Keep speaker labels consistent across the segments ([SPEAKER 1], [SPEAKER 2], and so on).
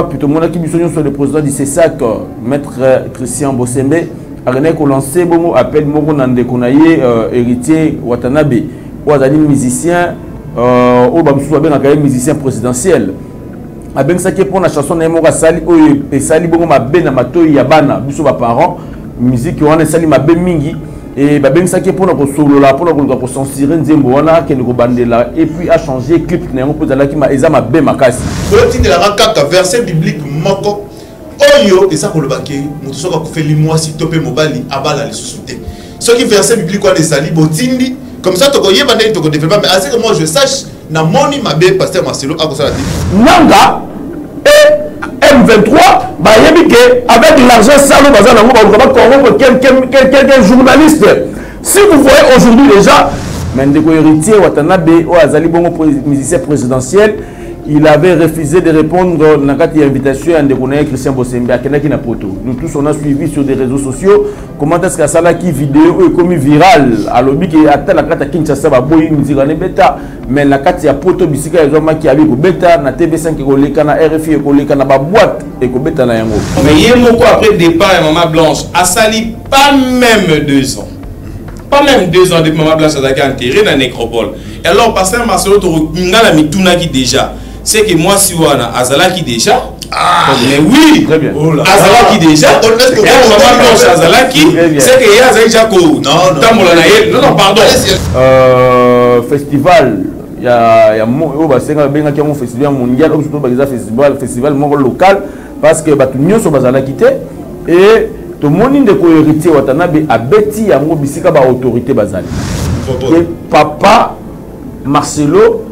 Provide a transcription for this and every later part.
[SPEAKER 1] plutôt mon qui mission sur le président du CESAC, maître Christian Bosembe, a lancé bon appel mon nande konaye héritier Watanabe, ou azali musicien, ou bamsou ben un musicien présidentiel. A ben ça qui pour la chanson na moka sali o e sali bon ma ben na matoyi ya bana biso ba parents musique wana sali ma ben mingi et ba ben ça qui pour na ko solo la pour na ko censurer nzembo wana ke ko bandela et puis a changé clip na ngo pozala ki ma eza ma ben makasi
[SPEAKER 2] ko ti la kaka verset biblique moko oyo eza ko lobaki mutu soka ko feli mwasi topé mobali abala le susute ce qui verset biblique wana sali botindi comme ça to ko yeba ndeni to ko développer mais assez que moi je sache na moni mabe pasteur Marcelo a ko sala
[SPEAKER 1] nanga M23, bah, avec l'argent sale, quelqu'un journaliste. Si vous voyez aujourd'hui déjà, Mendeko héritier Watanabe, Azali Bongo musicien présidentiel, il avait refusé de répondre à l'invitation à Ndekonaye Christian Bosembe à Kenaki Napoto. Nous tous on a suivi sur des réseaux sociaux comment est-ce que ça là qui vidéo est commis viral. À l'objet qui atteint la carte à Kinshasa, boy musique bêta, mais la carte ya poto bisika les hommes qui avaient bêta na TV5 qui koleka na RFI koleka na ba boîte et ko bêta na yango.
[SPEAKER 3] Mais yemoko après départ Maman Blanche a sali pas même 2 ans. Pas même 2 ans depuis Maman Blanche a été enterrée dans la nécropole. Et alors pasteur Marcelo to ngala mituna qui déjà c'est que moi si wana azalaki déjà mais oui
[SPEAKER 1] très bien
[SPEAKER 3] azalaki déjà et Maman Blanche azalaki c'est que ya azalaki jako tamola na non pardon
[SPEAKER 1] festival ya o basenga benga ki mon festival mondial ou surtout ba festival local parce que batu nyonso bazalaki te et to moni ndeko héritier Watanabe abeti yango bisika ba autorité bazali et papa Marcelo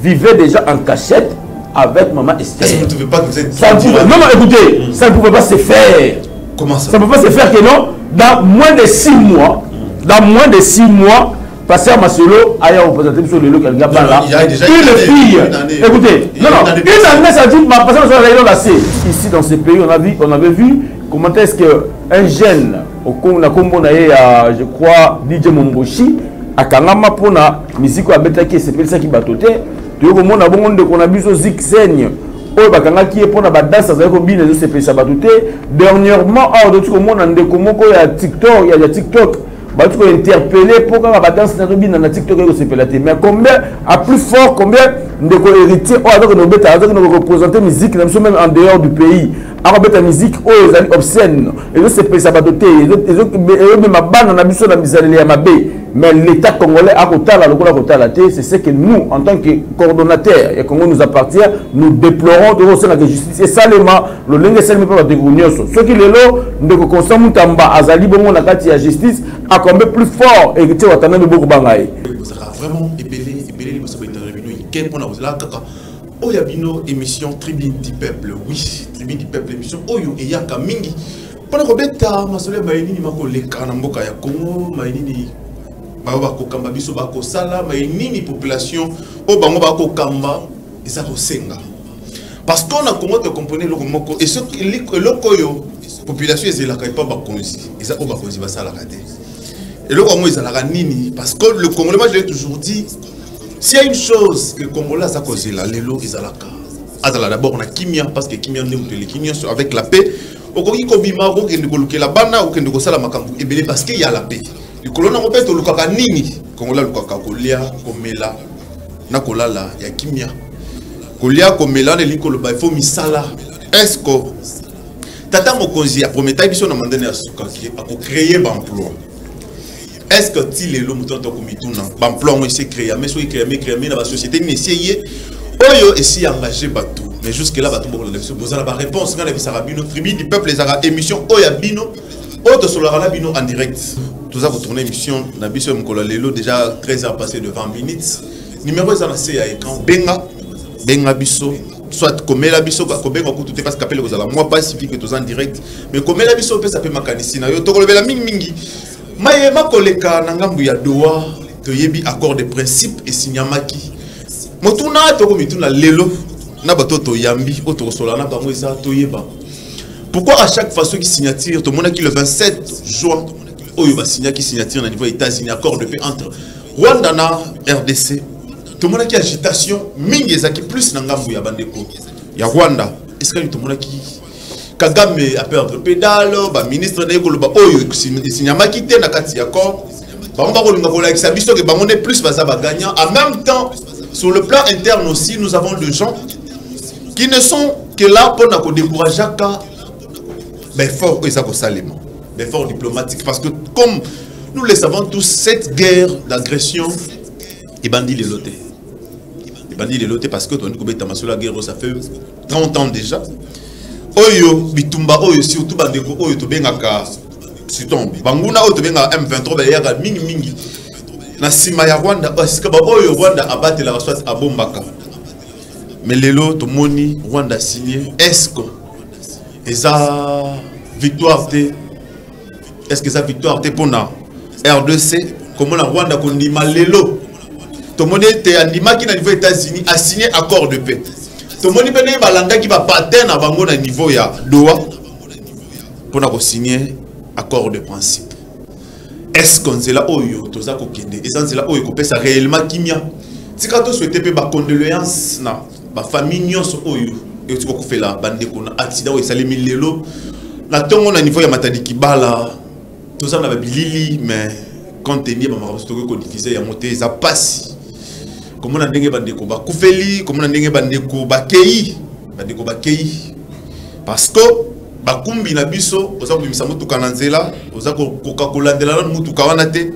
[SPEAKER 1] vivait déjà en cachette avec maman Esther.
[SPEAKER 2] Est-ce que vous ne trouvez pas que vous êtes...
[SPEAKER 1] Non, non, écoutez, ça ne pouvait pas se faire.
[SPEAKER 2] Comment ça?
[SPEAKER 1] Ça ne peut pas se faire que non. Dans moins de 6 mois, pasteur Marcelo a représenté sur le local Gabala. Une fille. Écoutez, non, non, une année, ça dit, pasteur Marcelo a laissé. Ici, dans ce pays, on avait vu comment est-ce qu'un jeune, au Combo, je crois, DJ Momboshi, à Kangama pour la musique à Betaki, c'est pour ça qui batote. Tu vois comment on a vu ce zigzag. Oh, bakanga qui est pour la danse, ça veut dire que c'est ça batote. Dernièrement, tu vois comment on a des comos à TikTok, il y a TikTok. Bah tu peux interpeller pour que la danse n'a pas dans TikTok et c'est pelaté. Mais combien à plus fort, combien de héritiers oh avec nos bêta, avec nos représentants musique, même en dehors du pays. Avec la musique oh ils sont obscènes. Et eux c'est ça batote. Et eux même ma bande on a vu sur la misère les amabé. Mais l'État congolais à côté la c'est ce que nous, en tant que coordonnateurs, et Congo nous appartient, nous déplorons de la justice. Et ça, le lingue c'est le peuple de Gounioso. Ce qui est là, nous consommons Tamba, Azali Bongo, la carte de la justice, à combien plus fort, et que tu vas t'en beaucoup bangaï.
[SPEAKER 2] Ça va vraiment ébélé, ça va intervenir. Quel point vous là, kaka. Oh, il y a une émission Tribune du Peuple, oui, Tribune du Peuple, émission Oyo et Yaka Mingi. Pendant que Beta, ma soeur Maïni, ma collègue, Kanamboka, Yakongo, Maïni. Bakokamba biso bakosala mais nini population o bango bakokamba eza kosenga parce qu'on a comment te comprendre le moko et ce lokoyo population ezelaka pas bakonzi eza o bakonzi basala kate et le Congo ezalaka nini parce que le Congolais moi je l'ai toujours dit s'il y a une chose que le Congolais ça kozela lelo ezalaka azala d'abord na kimia parce que kimia ndemu tele kimia avec la paix okoki kobima ko kende kolukela bana ou kende kosala makambo ebele parce qu'il y a la paix. Le colonel a fait le nini, Congola le Kolia, Komela, Nakolala, Yakimia. Kolia, Komela, les Likoloba, il faut misala. Est-ce que Tata Mokonzi a promis à Bison Amandene à créer un emploi? Est-ce que tu es l'homme qui a emploi, il s'est créé, mais il créé dans la société, mais essayé, Oyo, et si engagé Batou. Mais jusque-là, Batou, vous avez la réponse, quand vous avez une tribu du peuple, les émissions Oyabino, Autre sur la Bino en direct. Tout ça, vous tournez émission, Nabiso Mkololelo, déjà 13h passé de 20 minutes. Numéro est annoncé à écran. Benga Biso, soit comme la Biso, comme Benga tout est parce qu'appelle vous allez moi pas suffit que tous en direct. Mais comme la Biso, ça peut m'acanisina. Yo, toko la mingi. Maye ma koleka nangambu ya doa, to yebi accord de principe et signamaki. Motuna toko mituna lelo, na bato to yambi, auto solana bango esa to yeba. Pourquoi à chaque fois ceux qui signatirent, tout le monde qui le 27 juin, il va signer qui signature au niveau États-Unis, accord de paix entre Rwanda et RDC. Tout le monde qui agitation, mingi qui plus n'angambu ya bandeko. Ya Rwanda, est-ce que tout le monde qui Kagame a perdre pédale, ba ministre na yekolo ba oyo sinyama kité na kati accord. Ba on va kolinga kola ki sabiso ke ba on est plus baza ba gagnant. En même temps, sur le plan interne aussi, nous avons des gens qui ne sont que là pour na ko décourager ka ben fort et ça ko salema. Ben fort diplomatique parce que comme nous le savons tous, cette guerre d'agression est bandit les lotés. Bandit les lotés parce que tu as la guerre, ça fait 30 ans déjà. Oyo, bitumba, oyo, surtout bandeko, oyo, to bengaka, siton, banguna, oyo, to benga M23, bayaga, mingi. Na sima ya Rwanda, oyo, Rwanda, abate la soit à Bombaka. Mais lelo, to moni, Rwanda signé, est-ce que, esa victoire, est-ce que sa victoire, pour na R2C, comment la Rwanda, qu'on dit mal lelo? Tout le monde était animé qui, au niveau des États-Unis, a signé accord de paix. Tout le monde qui va partir à niveau de Doha pour signer accord de principe. Est-ce qu'on est là où tout ça est-ce qu'on est là où il ça réellement kimia? Si quand on souhaite faire condoléances na ba famille nyonso oyo et tu fait la bande qu'on accident ou salimi lelo la tongo na niveau ya matadi kibala tout ça na bilili mais quand tenir ba marabosto ko diffuser ya monter ça passe. Comment on a dit bandeko ba kufeli, comment on a dit bandeko ba kei, bandeko ba kei, parce que ba kumbi na biso, oza kubimisa mutuka na nzela, oza Coca-Cola ndela na mutuka wana te,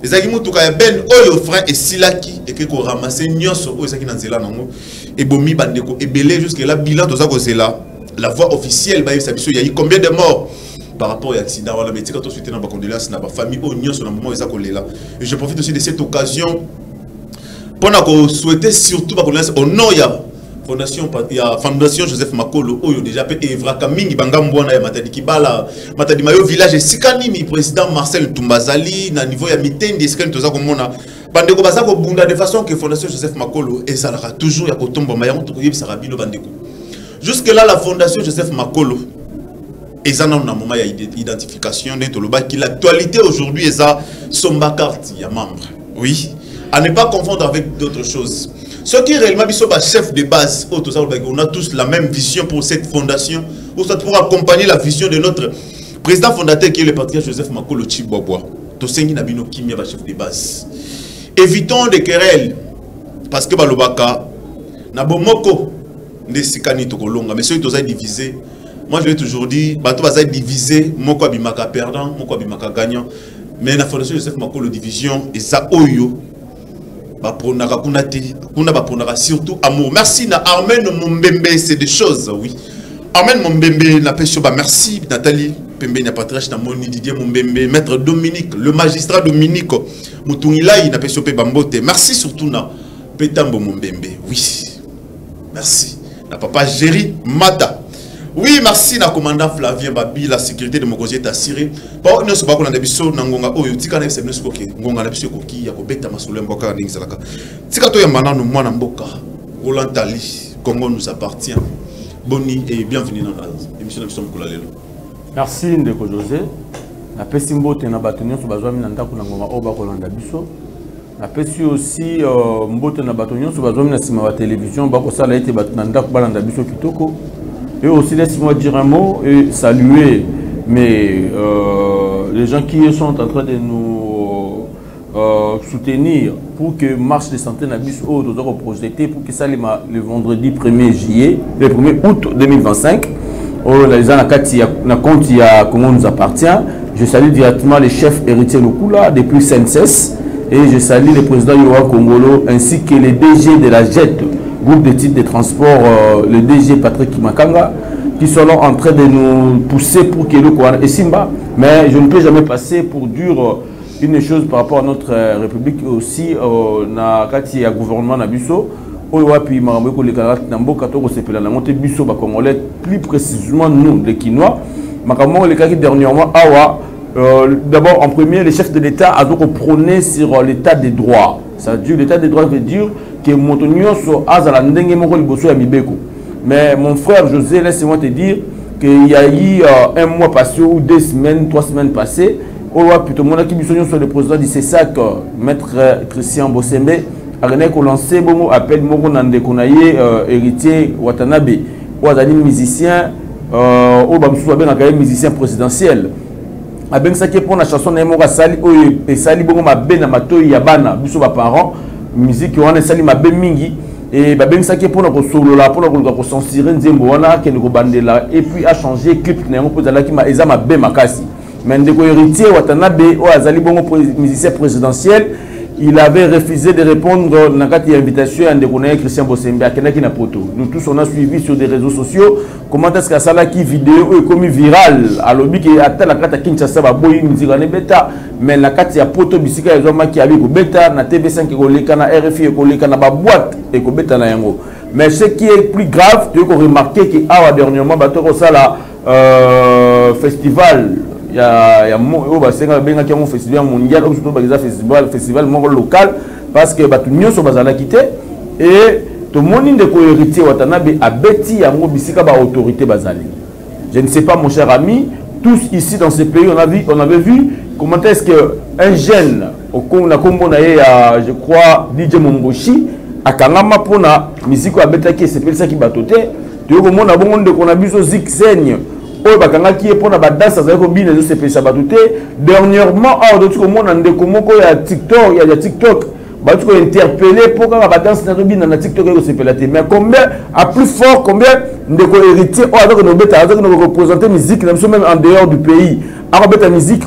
[SPEAKER 2] ezaki mutuka ya ben oyo frein et silaki et que ko ramasser nyonso oyo ezaki na nzela nango et bomi bandeko ebele jusque là bilan toza ko zela la voix officielle ba yesa biso il y a eu combien de morts par rapport à l'accident wala mais tika to suite na ba condoléances na ba famille oyo nyonso na moment eza ko lela et je profite aussi de cette occasion pour souhaiter surtout au nom de la Fondation Joseph Makolo, où déjà fait Evra Kamingi, Bangambouana, Matadi Kibala, Matadi Mayo village, et Sikanimi, président Marcel Toumbazali, na niveau ya mitaine des scènes, tout ça comme on a. Bandeko Bazako Bunda, de façon que Fondation Joseph Makolo, et ça aura toujours, il y a Kotombo Mayam, Tokoyib Sarabino Bandeko. Jusque-là, la Fondation Joseph Makolo, et ça, n'a pas moment d'identification, l'actualité aujourd'hui, et ça, son carte, il y a membre. Oui. À ne pas confondre avec d'autres choses. Ceux qui réellement sont chef de base, on a tous la même vision pour cette fondation, pour accompagner la vision de notre président fondateur qui est le patriarche Joseph Makolo Tshibwabwa. Tosengi Nabino Kimia, chef de base. Évitons des querelles, parce que Balobaka, Nabomoko, Nesikani Tokolonga, mais ceux qui sont divisés, moi je l'ai toujours dit, Bato va être divisé, Moko Abimaka perdant, Moko Abimaka gagnant, mais la fondation Joseph Makolo division, et ça, Oyo. Surtout amour. Merci na Armen Mombembe, c'est des choses, oui. Armen Mombembe, merci Nathalie Pembe n'a pas trash na Moni Didier Mombembe, maître Dominique, le magistrat Dominique Mutungilai n'a pas chopé Bambote. Merci surtout na Petambo Mombembe, oui. Merci. Na papa Géry Mata. Oui, merci na commandant Flavien Babi, la sécurité de mon côté est assurée. Par une seconde, on a des bisous, Nangonga, Oyo, Tika, c'est venu ce qui Ngonga, la bisou, qui, Yako Beta, Masoulem, Boka, Ningzalaka. Tika, toi, Yamana, nous, moi, Namboka, Roland Tali, Congo nous appartient. Boni et bienvenue dans l'émission de Mkolalelo.
[SPEAKER 1] Merci, Ndeko José. La Pessimbo, Tena Batonion, sur Bazoa Minanda, Kunangoma, Oba, Rolanda Bisso. La Pessi aussi, Mbote Nabatonion, sur Bazoa Minasima, télévision, Bako Sala, été Batunanda, Balanda Bisso, Kitoko. Et aussi, laisse-moi dire un mot et saluer les gens qui sont en train de nous soutenir pour que Marche de Santé Nabis Haut doit projeter pour que ça le vendredi 1er juillet, le 1er août 2025. Les gens comment nous appartient. Je salue directement le chef héritier Lokula depuis SNCS et je salue le président Yoa Kongolo ainsi que les DG de la JET. Groupe de titres de transport, le DG Patrick Makanga, qui sont en train de nous pousser pour que le Kouane et Simba. Mais je ne peux jamais passer pour dire une chose par rapport à notre République et aussi na kati ya gouvernement na biso. Oyo puis Marambeko le Karat Nambo Katoro Sepela na monté biso ba congolais, plus précisément nous les Kinois. Makambo le Kaki dernièrement awa d'abord en premier le chef de l'État a donc prôné sur l'état des droits. Ça veut dire l'état des droits veut dire que mais mon frère José, laisse-moi te dire qu'il y a eu un mois passé ou 2 semaines, 3 semaines passées, plutôt mon équipe sur le président du CESAC, maître Christian Bossembe, a lancé un appel Moko Nande Konaye, héritier Watanabe, ou azali musicien ou bamsusu babengaka musicien présidentiel abengisaki pour la chanson na moko asali oyo esali bongo mabe na matoi ya bana biso ba parents musique wana esali mabe mingi et babengisaki pour na kosolola pour na koluka kocensurer nzembo wana kende kobandela et puis a changé clip na yango po ezalaki eza mabe makasi mais ndeko héritier Watanabe o azali bongo musicien présidentiel. Il avait refusé de répondre dans une invitation à Christian Bosembe à Kenaki Poto. Nous tous on a suivi sur des réseaux sociaux comment est-ce que ça là qui vidéo est comme viral à l'objet qui atteint la carte à Kinshasa baboy muzikane beta mais la carte ya Poto bisika ya zoma qui avait ko beta na TV5 ko leka na RFI ko leka na ba boîte et ko beta na yango. Mais ce qui est plus grave, tu as remarqué que à dernièrement bato ko sala festival il y a un festival mondial festival local parce que tout le monde est quitté et tout le monde est héritier Watanabe a bêti à bisika ba autorité bazali. Je ne sais pas mon cher ami, tous ici dans ce pays on avait vu comment est-ce que un jeune au Congo je crois DJ Momboshi a kangama pona musique a bêti c'est ça qui batote tu vois comment on a bon de qu'on a vu so zixène. Qui est pour la danse dernièrement TikTok il y a TikTok interpellé pour la danse na TikTok mais combien à plus fort combien de héritiers nous représenter musique même en dehors du pays la musique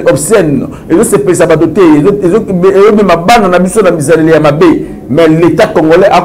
[SPEAKER 1] obscène et mais l'État congolais a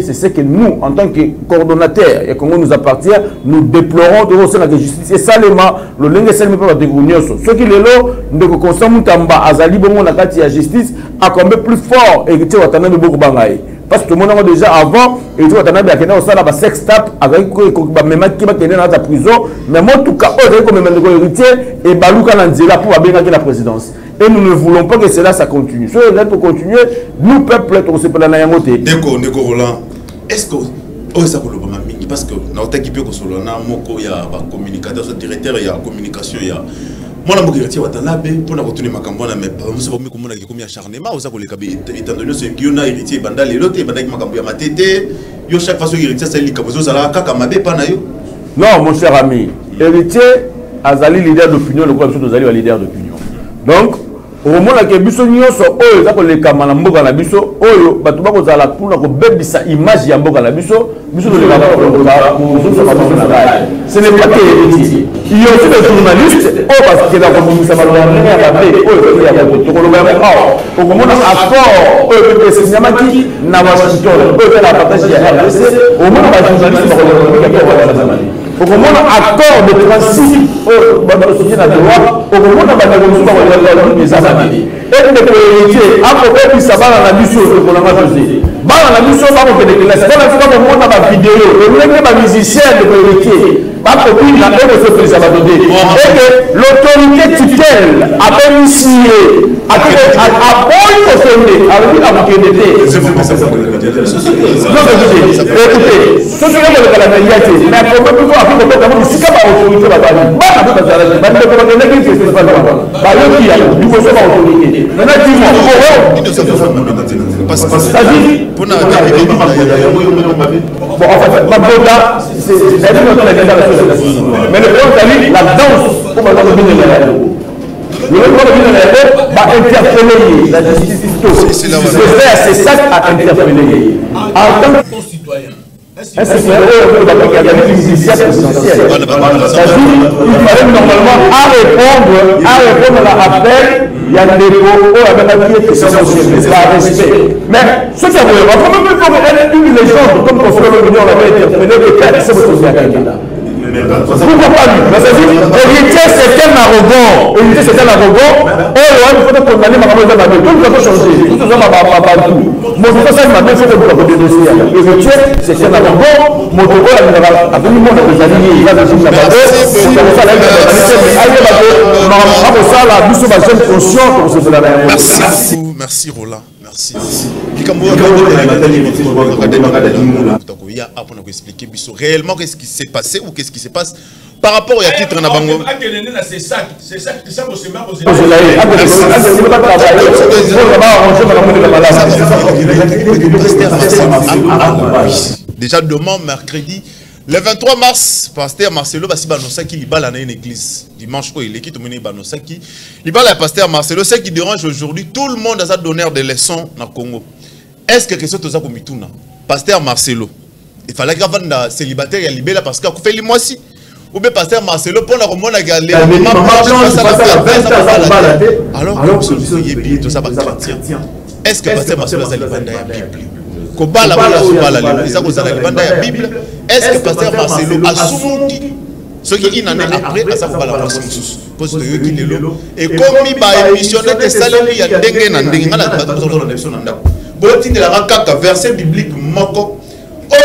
[SPEAKER 1] c'est ce que nous en tant que coordonnateurs et Congo nous appartient nous déplorons de la justice et salement le lingue selme pas de grunioso ce qui est là de constant mutamba azali bongo na kati ya justice a combien plus fort héritier Watanabe beaucoup bangaye parce que tout le monde a déjà avant et tu Watanabe a kena au sala ba sex tap avec ko même qui va tenir dans la prison mais moi tout cas comme même héritier et baluka na nzela pour abenga la présidence. Et nous ne voulons pas que cela ça continue. Si on pour continuer, nous peuple on se peut la nayangote.
[SPEAKER 2] Déco Roland. Est-ce que ça peut le mami parce que na otaki pe ko solo na moko ya ba communicateur so directeur ya communication ya mwana moko héritier Watanabe pour na continuer makambo na mais pas muso bomi komona ki komi acharnement oza ko le kabe étant donné ce qui on a héritier banda le lote banda ki makambo ya matete yo chaque fois héritier ça li kabozo sala kaka mabe pa na yo.
[SPEAKER 1] Non mon cher ami, héritier azali leader d'opinion le quoi biso azali wa leader d'opinion. Donc au moment où biso nyonso oyo za ko leka na mboka na biso oyo bato ba ko zala kuna ko bebisa image ya mboka na biso biso le ba ce n'est pas que héritier il y a aussi des journalistes parce que la communication malheureusement ya babe oyo ya ko to ko lo ba au moment où accord oyo pe signamaki na Washington oyo la partage ya RDC au moment où journalistes ba ko au moment accord de principe au soutien à droit au moment où et le héritier a proposé ça dans la mission pour la majorité dans la mission pas pour que c'est pas pour moi dans vidéo le musicien de héritier pas pour lui la même chose ça va donner et que l'autorité tutelle a initié à appoyer au sommet avec la maternité écoutez ce que le calendrier mais pour que vous avez peut-être si pas autorité va pas mais le problème la danse pour va interpeller la justice c'est ça à interpeller en tant que citoyen. Il fallait normalement à répondre à l'appel, il y a des dépôts qui sont respect. Mais ce qui est vrai, une légende comme ton frère L'Union l'avait interpellé, c'est votre candidat. Pourquoi pas lui? Héritier c'est un arrogant. Héritier c'est un arrogant. Il faut condamner ma maman. Tout le monde a changé. Tout le monde a tout. Mon frère, ça m'a fait pour dénoncer. Héritier c'est un arrogant. Mon frère a venu mon des alliés. Il a des choses à faire. C'est comme ça la
[SPEAKER 2] merci Roland. Merci. Réellement, qu'est-ce qui s'est passé ou qu'est-ce qui se passe par rapport à titre na bango
[SPEAKER 3] c'est ça qu'on se met
[SPEAKER 2] déjà demain mercredi le 23 mars, pasteur Marcelo va banosaki libala na une église. Dimanche il est qui tout banosaki. Libala pasteur Marcelo, ce qui dérange aujourd'hui tout le monde a donneur de leçons na Congo. Est-ce que quelque chose toza komituna? Pasteur Marcelo, il fallait qu'il y ait célibataire ya libela parce que a fait moi si. Ou bien pasteur Marcelo pour la remona galé. Alors est-ce que pasteur Marcelo a libanda ya Bible? Kobala bala subala le ça ko zala libanda ya Bible. Est-ce que pasteur Marcelo a soumuti ce qui une année après à ça bala mususu parce que qui lelo et comme il va émissionner des salariés ya ndenge na ndenge ngala ba tozolo na biso na ndako boti de la kaka verset biblique moko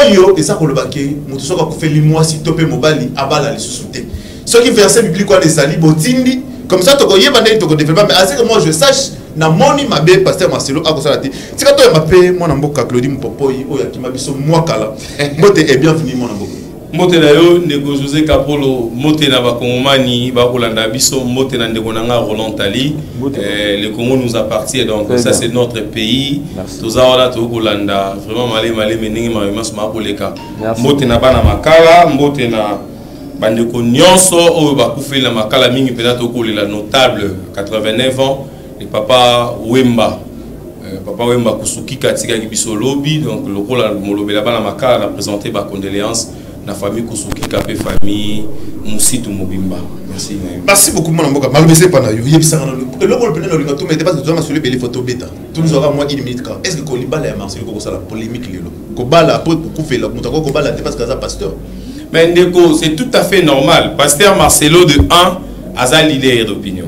[SPEAKER 2] oyo eza ko lobaki mutu soka ko feli mwasi topé mobali abala lisusu te ce qui verset biblique quoi des ali botindi comme ça to ko yeba ndenge to ko développer mais assez que moi je sache na moni mabe pasteur Marcelo a kosala te tika to mape mwana mboka Claudie Mpopoi oya kima biso mwakala mbote et bienvenue mwana mboka
[SPEAKER 3] mote na yo ndeko José Kapolo mote na bakongomani bakolanda biso mote na ndeko nanga Roland Tali le Congo nous appartient donc ça c'est notre pays tozawala tokolanda vraiment malé meningi mamas makoleka mote na bana makala mote na bandeko nyonso oyo bakufeli na makala mingi peut-être tokolela notable 89 ans le papa Wemba Kusuki Katika Gibiso Lobby donc le rôle molobela bana makala na présenter ba condoléances na famille Kusuki Kapé famille Musitu Mobimba.
[SPEAKER 2] Merci beaucoup mon amboka malbessé pas na yo yebisa na le rôle peut-être na tout mais pas de sur les photos bêta tout nous aura moins 1 minute quand est-ce que Kolibala et Marcelo ko sala polémique lelo Kobala après kufela mutako Kobala parce que ça pasteur
[SPEAKER 3] mais ndeko c'est tout à fait normal pasteur Marcelo de 1 aza leader d'opinion.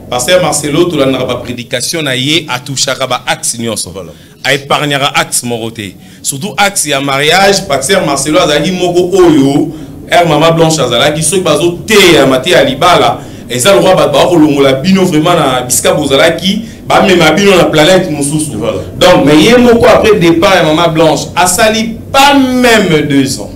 [SPEAKER 3] Pasteur Marcelo, tout la prédication na yé a touché à axe nyonso a épargné axe moroté surtout axe ya mariage pasteur Marcelo a dit moko oyo maman blanche azala qui soit bazo té maté à libala et ça le roi ba kolongola bino vraiment na biska bozala qui ba même bino na planète mususu donc mais yé moko après départ ya maman blanche a sali pas même 2 ans.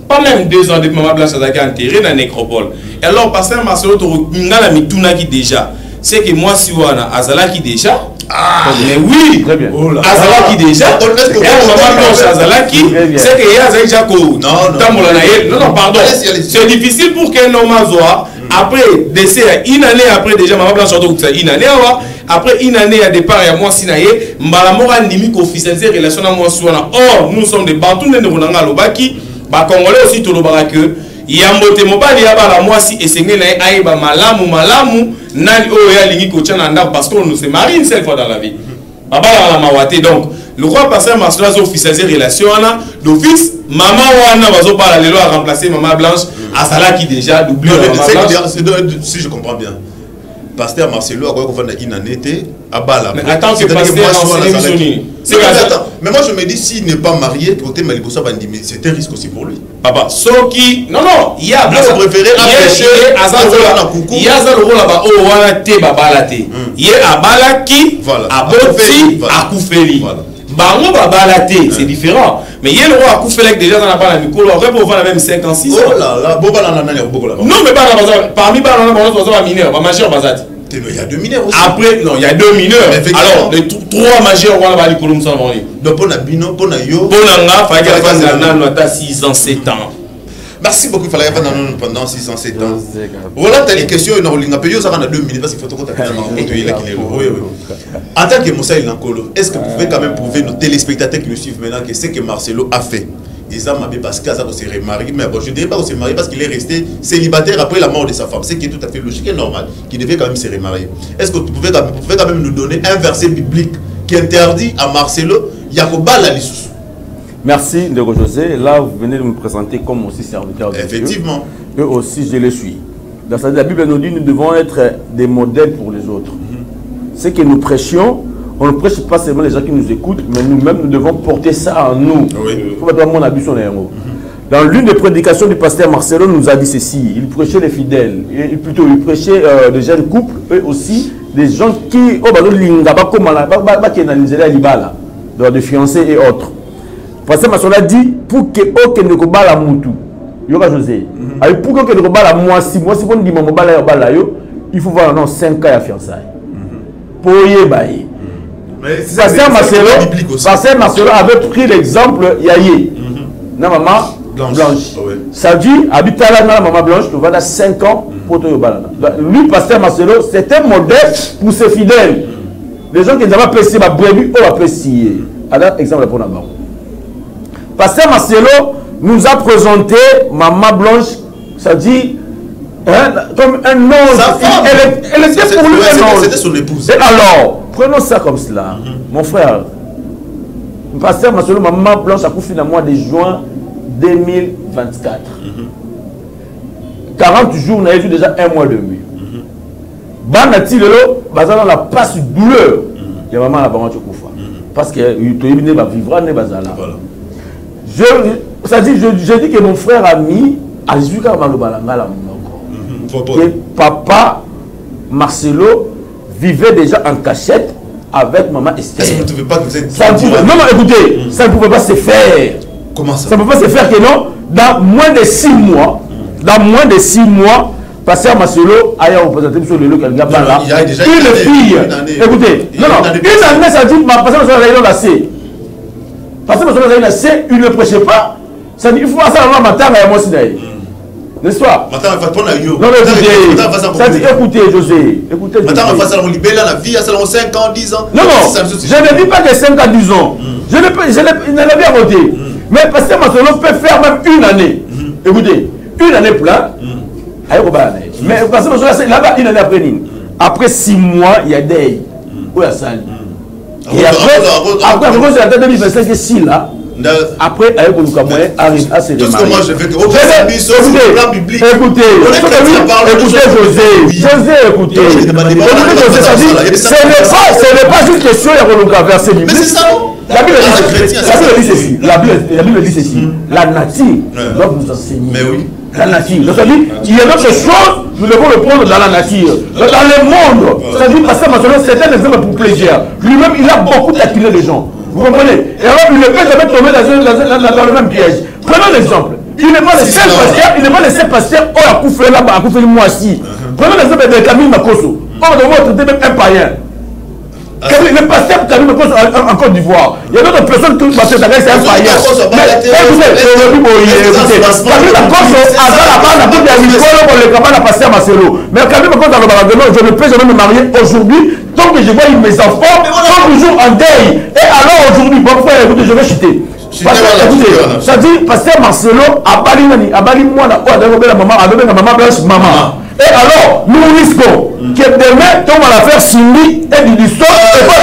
[SPEAKER 3] Pas même 2 ans depuis maman blanche azaki enterré dans la nécropole. Et alors pasteur Marcelo to ngala mituna qui déjà c'est que moi si wana azala qui déjà mais oui
[SPEAKER 1] très bien
[SPEAKER 3] azala qui déjà maman blanche azala qui c'est que ya azali déjà ko tambola na yé non pardon c'est difficile pour qu'un homme soit après décès une année après déjà maman blanche to une année après une année à départ ya moi si na yé mbala mora ndimi ko officialiser relation na moi si wana or nous sommes des bantu ndenge ronanga lobaki ba congolais aussi to lobaka que yambote mobali ya bala mwasi esengeli na aiba malamu nani oyo ya lingi kotia na ndako parce qu'on se marie une seule fois dans la vie babala la mawate donc le roi pasteur Marcelo a officialisé relation wana d'office maman wana bazo bala lelo a remplacer maman blanche asala qui déjà doublé
[SPEAKER 2] si je comprends bien pasteur Marcelo a quoi faire une année à bala
[SPEAKER 3] mais attends que pasteur
[SPEAKER 2] mais moi je me dis s'il n'est pas marié côté Malibosa bandimi c'est un risque aussi pour lui
[SPEAKER 3] papa soki non il y a
[SPEAKER 2] préféré
[SPEAKER 3] il y a ça le rôle là-bas oh wana te babala te il y a abala qui aboti akufeli bango babala te c'est différent mais il y a le roi akufeli déjà dans la bala mikolo après pour voir la même 5 ans 6 ans
[SPEAKER 2] oh là là bobala na nani beaucoup là
[SPEAKER 3] non mais parmi bala na bazo mineur ba majeur bazati
[SPEAKER 2] il y a 2 mineurs aussi.
[SPEAKER 3] Après, non, il y a 2 mineurs. Alors, les 3 majeurs, on va aller pour nous.
[SPEAKER 2] Donc, pour Nabino, pour Nayo.
[SPEAKER 3] Pour Nanga, il fallait faire 6 ans, 7 ans.
[SPEAKER 2] Merci beaucoup, il fallait faire pendant 6 ans, 7 ans. Voilà, tu as les questions, on a payé, ça va 2 minutes parce qu'il faut que tu en tant que Moussa Ilankolo, est-ce que vous pouvez quand même prouver nos téléspectateurs qui nous suivent maintenant que ce que Marcelo a fait? Ils ont mabé parce qu'il s'est remarié, mais bon, je ne dirais pas qu'il s'est marié parce qu'il est resté célibataire après la mort de sa femme. C'est qui est tout à fait logique et normal, qu'il devait quand même se remarier. Est-ce que vous pouvez quand même nous donner un verset biblique qui interdit à Marcelo Yakoba la lissous?
[SPEAKER 1] Merci Ndeko José. Là, vous venez de me présenter comme aussi serviteur de Dieu.
[SPEAKER 2] Effectivement.
[SPEAKER 1] Eux aussi, je le suis. Dans la Bible nous dit que nous devons être des modèles pour les autres. Ce que nous prêchions, on ne prêche pas seulement les gens qui nous écoutent, mais nous-mêmes, nous devons porter ça en nous. Dans l'une des prédications du pasteur Marcelo, nous a dit ceci. Il prêchait les fidèles, il prêchait des jeunes couples, eux aussi, des gens qui, de fiancés et autres. Le pasteur Marcelo a dit, pour que aucun ne combat la moutou, Yoka José. Avec pour que le bala moi si on dit mon bala il faut voir non 5 ans à fiançailles. Pour y bailler. Pasteur Marcelo avait pris l'exemple Yaye. Na maman Blanche. Ça dit habite là na maman Blanche, tu vas dans 5 ans pour te bala. Lui pasteur Marcelo, c'est un modèle pour ses fidèles. Les gens qui n'ont pas apprécié ma brebis, on va apprécier. Alors exemple pour Nabaro. Pasteur Marcelo nous a présenté Maman Blanche, ça dit comme un ange. Elle était pour lui un ange.
[SPEAKER 2] C'était son épouse.
[SPEAKER 1] Et alors, prenons ça comme cela. Mon frère, Pasteur Marcelo, Maman Blanche a couché dans le mois de juin 2024. 40 jours, on a vu déjà un mois et demi. Banati lelo, bazala la passe douleur. Il y a maman la baron Tchokoufa. Parce que il va vivre ne bazala. Ça dit, je dis que mon frère ami a vu quand que papa Marcelo vivait déjà en cachette avec maman Esther.
[SPEAKER 2] Est-ce que vous ne trouvez pas que vous êtes...
[SPEAKER 1] Non, écoutez, ça ne pouvait pas se faire.
[SPEAKER 2] Comment ça?
[SPEAKER 1] Ça ne peut pas se faire que non. Dans moins de 6 mois, Pasteur Marcelo a représenté sur le local Gabala. Une fille. Écoutez, une année, ça dit, Pasteur Marcelo a laissé. Pasteur Marcelo a laissé, il ne prêchait pas. Ça dit, il faut faire ça le matin à moi, n'est-ce pas? Non, écoutez, José. Écoutez,
[SPEAKER 2] maintenant, on va faire la vie, ça 5 ans, 10 ans.
[SPEAKER 1] Non, je ne dis pas que 5 ans, 10 ans. Je n'ai pas voté. Mais Pasteur Marcelo peut faire même une année. Écoutez, une année plein. Mais parce que là-bas, une année après Nîmes. Après 6 mois, il y a des. Où il y a ça? Et après, c'est la date 2025 que si là. Après, avec le Cameroun, arrive à se démarrer.
[SPEAKER 2] Tout ce que moi je fais,
[SPEAKER 1] écoutez, José, écoutez. Ce n'est pas une question de verset biblique. La Bible dit ceci. La Bible dit ceci. La nature doit nous enseigner.
[SPEAKER 2] Mais oui.
[SPEAKER 1] La nature. C'est-à-dire, il y a d'autres choses, nous devons le prendre dans la nature. Dans le monde, c'est-à-dire, Pasteur Marcelo, c'est un exemple pour plaisir. Lui-même, il a beaucoup attiré les gens. Vous comprenez? Et alors, il ne peut jamais tomber dans le même piège. Prenons l'exemple. Il n'est pas le seul pasteur, oh, a couffé là-bas, a couffé moi aussi. Prenons l'exemple de Camille Makosso. On doit traiter même un païen. Le pasteur Camille Makosso en Côte d'Ivoire. Il y a d'autres personnes qui pasteur Tagay, c'est un païen. Mais écoutez, Camille Makosso a dans la bande à tout le micro pour le camarade à pasteur Marcelo. Mais Camille Makosso dans le Baragano, je ne peux jamais me marier aujourd'hui. Tant que je vois mes enfants, sont toujours en deuil. Et alors aujourd'hui, bon frère, écoutez, je vais chuter. Ça dit, Pasteur Marcelo, à Bali, moi, maman Blanche, maman. Et alors, nous risquons que demain, on va la faire Cindy et du l'histoire. Et pas